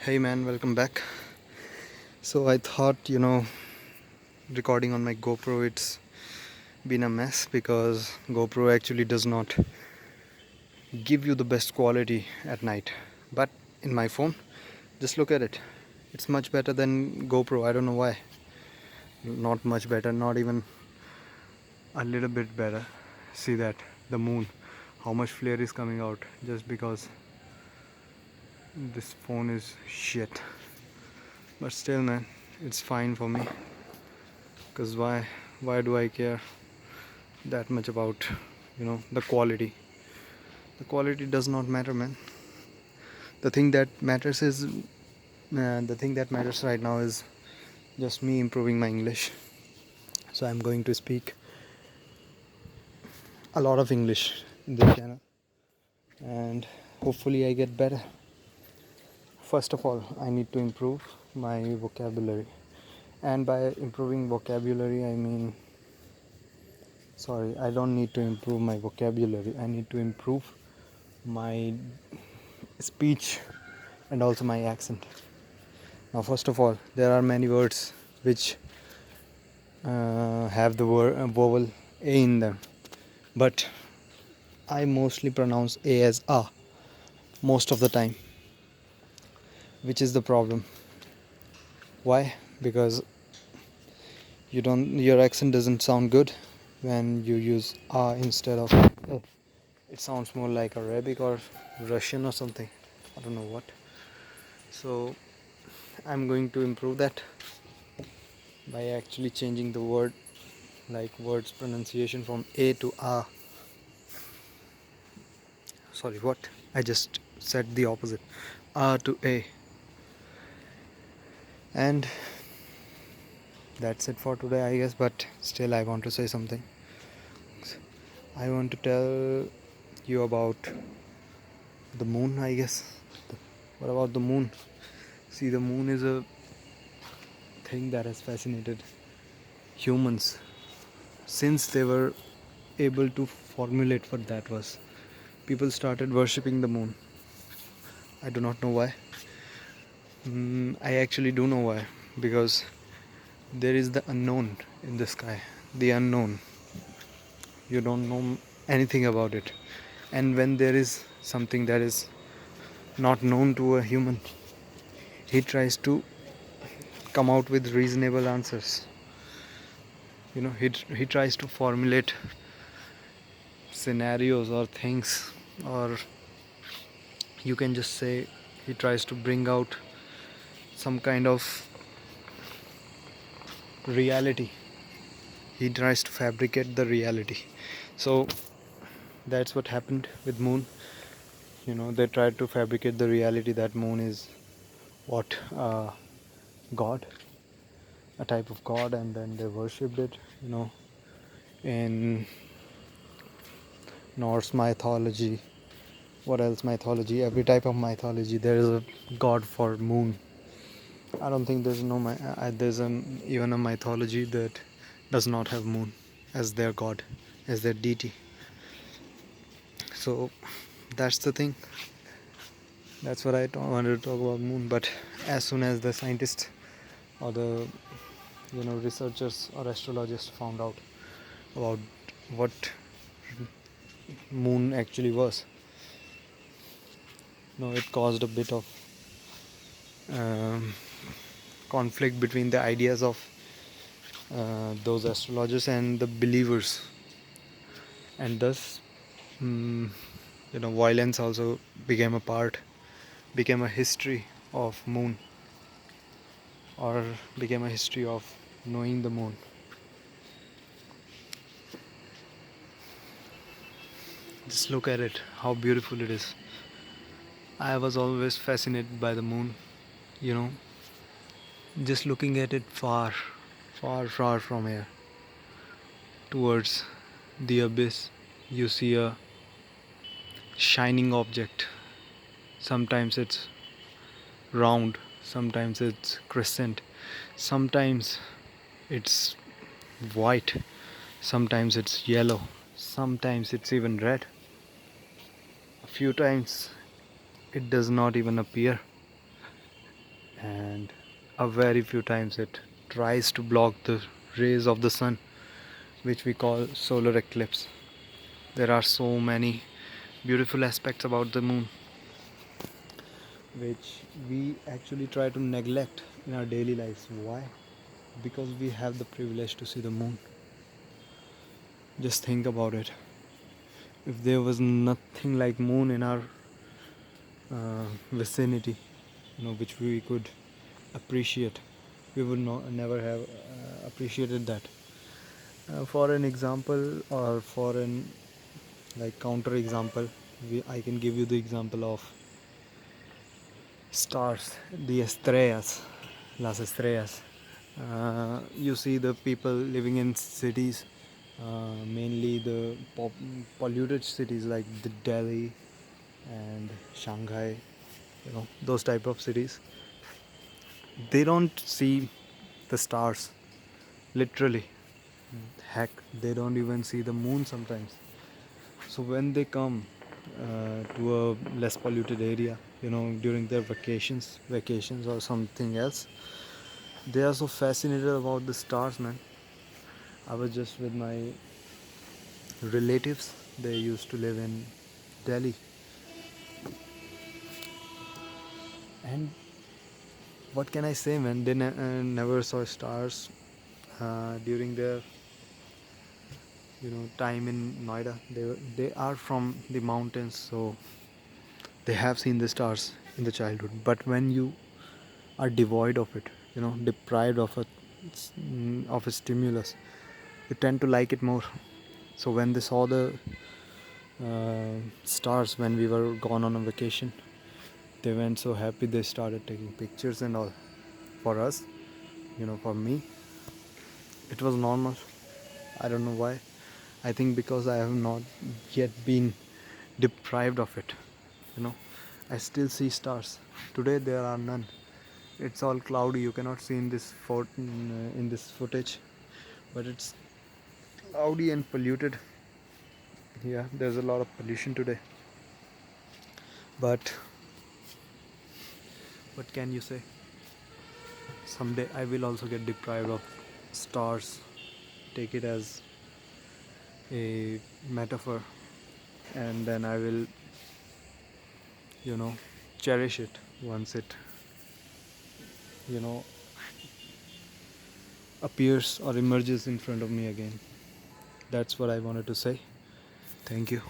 Hey man, welcome back. So I thought, recording on my GoPro, it's been a mess because GoPro actually does not give you the best quality at night. But in my phone, just look at it. It's much better than GoPro. I don't know why. Not much better, not even a little bit better. See that, the moon, how much flare is coming out just because this phone is shit. But still, man, it's fine for me. Because why do I care that much about the quality does not matter, man. The thing that matters is the thing that matters right now is just me improving my English. So I'm going to speak a lot of English in this channel, and hopefully I get better. First of all, I need to improve my vocabulary, and by improving vocabulary I mean, sorry, I don't need to improve my vocabulary, I need to improve my speech and also my accent. Now, first of all, there are many words which have the vowel A in them, but I mostly pronounce A as A most of the time, which is the problem. Why? Because your accent doesn't sound good when you use A instead of A. It sounds more like Arabic or Russian or something. I don't know what. So I'm going to improve that by actually changing the words pronunciation from A to A. Sorry, what? I just said the opposite. A to A. And that's it for today, I guess, but still I want to say something. I want to tell you about the moon, I guess. What about the moon? See, the moon is a thing that has fascinated humans since they were able to formulate what that was. People started worshipping the moon. I do not know why. I actually do know why. Because there is the unknown in the sky. The unknown. You don't know anything about it. And when there is something that is not known to a human, he tries to come out with reasonable answers. He tries to formulate scenarios or things, or you can just say he tries to bring out some kind of reality. He tries to fabricate the reality. So that's what happened with moon. They tried to fabricate the reality that moon is what, god, a type of god, and then they worshipped it. In Norse mythology, what else mythology, every type of mythology, there is a god for moon. I don't think there's even a mythology that does not have moon as their god, as their deity. So that's the thing. That's what I wanted to talk about moon. But as soon as the scientists or the researchers or astrologists found out about what moon actually was, it caused a bit of um, conflict between the ideas of those astrologers and the believers, and thus violence also became a history of moon, or became a history of knowing the moon. Just look at it, how beautiful it is. I was always fascinated by the moon, you know just looking at it far, far, far from here towards the abyss. You see a shining object. Sometimes it's round, sometimes it's crescent, sometimes it's white, sometimes it's yellow, sometimes it's even red. A few times it does not even appear. and a very few times it tries to block the rays of the sun, which we call solar eclipse. There are so many beautiful aspects about the moon which we actually try to neglect in our daily lives. Why? Because we have the privilege to see the moon. Just think about it. If there was nothing like moon in our vicinity, which we could appreciate, we would never have appreciated that. For an example, or for an like counter example, I can give you the example of stars, the estrellas, las estrellas. You see the people living in cities, mainly the polluted cities like the Delhi and Shanghai, those type of cities. They don't see the stars, literally. Heck, they don't even see the moon sometimes. So when they come to a less polluted area, during their vacations or something else, they are so fascinated about the stars, man. I was just with my relatives. They used to live in Delhi, and what can I say, man? They never saw stars during their time in Noida. They are from the mountains, so they have seen the stars in the childhood. But when you are devoid of it, deprived of of a stimulus, you tend to like it more. So when they saw the stars when we were gone on a vacation, they went so happy. They started taking pictures and all. For us, for me, it was normal. I don't know why. I think because I have not yet been deprived of it. you know I still see stars. Today there are none. It's all cloudy. You cannot see in in this footage, but it's cloudy and polluted. Yeah, there's a lot of pollution today. But what can you say? Someday I will also get deprived of stars. Take it as a metaphor, and then I will, you know, cherish it once it, you know, appears or emerges in front of me again. That's what I wanted to say. Thank you.